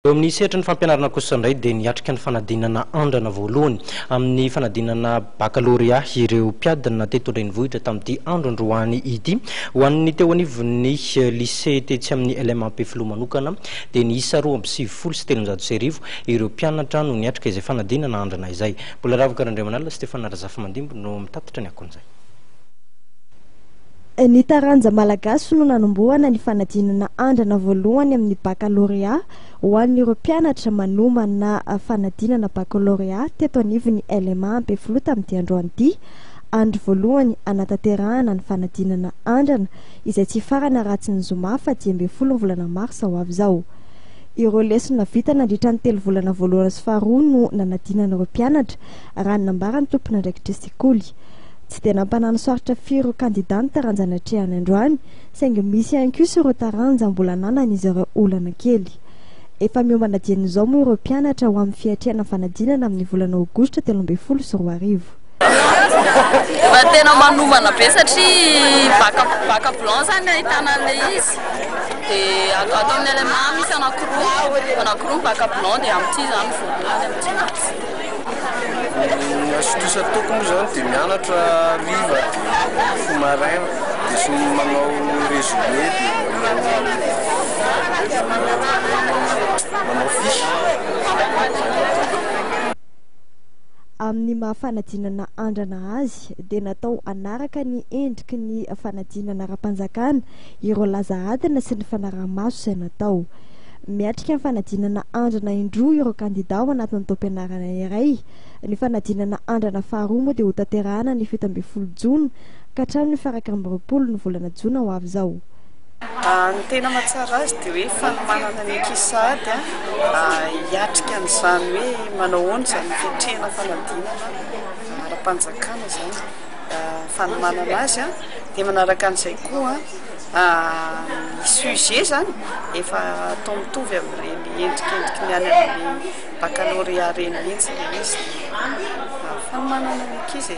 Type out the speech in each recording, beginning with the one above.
Eo amin'ny sehatra ny fampianarana kosa indray dia niatrika ny fanadinana andrana voalohany amin'ny fanadinana baccalauréat ireo mpiadina teto Renivohitra tamin'ity andro androany ity ho an'ny teo anivon'ny lycée tetsy amin'ny LMAP Filoha manokana dia niisa 270 ireo mpianatra no niatrika izay fanadinana andrana izay. Mbola ravaka Randriamanalina Stefana Razafa Mandimbo no mitatitra ny akon'izay. Ny taranja malagasy no nanomboana ny fanadinana andrana voalohany amin'ny baccalauréat ho an'ireo mpianatra manomana fanadinana baccalauréat teto anivon'ny LMAP Filoha tamin'ity androany ity. Andro voalohany anatanterahana ny fanadinana andrana izay tsy farana ratsy ny zoma fa 10 volana marsa ho avy izao. Ireo lesona vita nandritra ny 3 volana voalohany sy faharoa no nanadinana ireo mpianatra raha ny nambarany tompona andraikitra sekoly. Tsy dia nampanano soratra firy kandida ny taranja natrehany androany saingy misy ihany koa ireo taranja mbola nanan'izy ireo olana kely. Efa miomana dian'izao moa ireo mpianatra ho amin'ny fiatrehana fanadinana amin'ny volana aogositra 13 sy 14. Tena manomana be satria baka blanc zany ahitana an'ilay izy dia atao amin'ny LMA misy anankiroa baka blanc dia amin'ity zany voalohany amin'ity. Asotrosa tokony zany dia mianatra riva fomaraina dia sy manao résumé dia manao fiche. Amin'ny mahafanadinana andrana azy dia natao anaraka ny endriky ny fanadinana ara-panjakana ireo laza adina sy ny fanaraha-maso izay natao. Miatrika ny fanadinana andrana indroa ireo kandida ao anatin'ny taom-pianarana iray. Ny fanadinana andrana faharoa moa dia ho tanterahana ny 17 Jona ka hatramin'ny 20 ny volana Jona ho avy izao. Ny tena mahatsara azy dia hoe fanomanana ny ankizy sahady hiatrika an'izany hoe manao ahoana izany fiatrehana fanadinana ara-panjakana izany fanomanana azy dia manaraka an'izay koa sujet zany efa atao mitovy amin'ireny endrikendriky ny any amin'ny baccalauréat reny mihitsy izy fanomanana ny ankizy.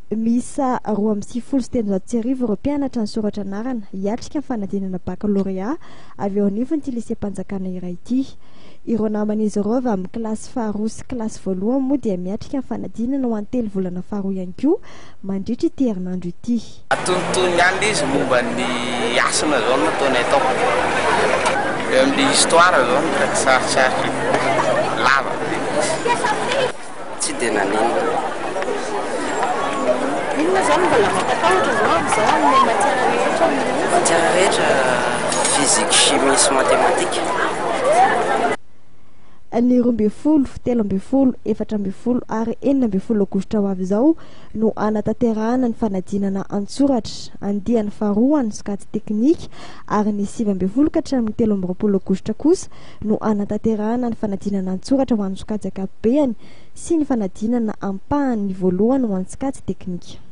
Misa 270 ireo mpianatra ny soratra anarana hiatrika ny fanadinana baccalauréat avy eo anivon'ity lycée mpanjakana iray ity. Ireo naman'izy ireo avy amin'ny kilasy faharoa sy kilasy voalohany moa dia miatrika ny fanadinana ho an'ny 3 volana faharoa ihany koa mandritra ity herinandro ity. Atontony ihany izy momba ny asana zao nataony atao eo amin'ny histoire zao ndraiky sarisary lava tsy dia nanino. Inona zany mbola mampatahotra zao amin'izao amin'ny matière rehetra? Matière rehetra physique, chimie sy mathématique. Ny 12, 13, 14 ary 15 aogositra ho avy izao no anatanterahana ny fanadinana an-tsoratra andiany faharoa ny sokajy teknika ary ny 17 ka hatramin'ny 13 aogositra kosa no anatanterahana ny fanadinana an-tsoratra ho an'ny sokajy ankapobeny sy ny fanadinana ampahany voalohany ho an'ny sokajy teknika.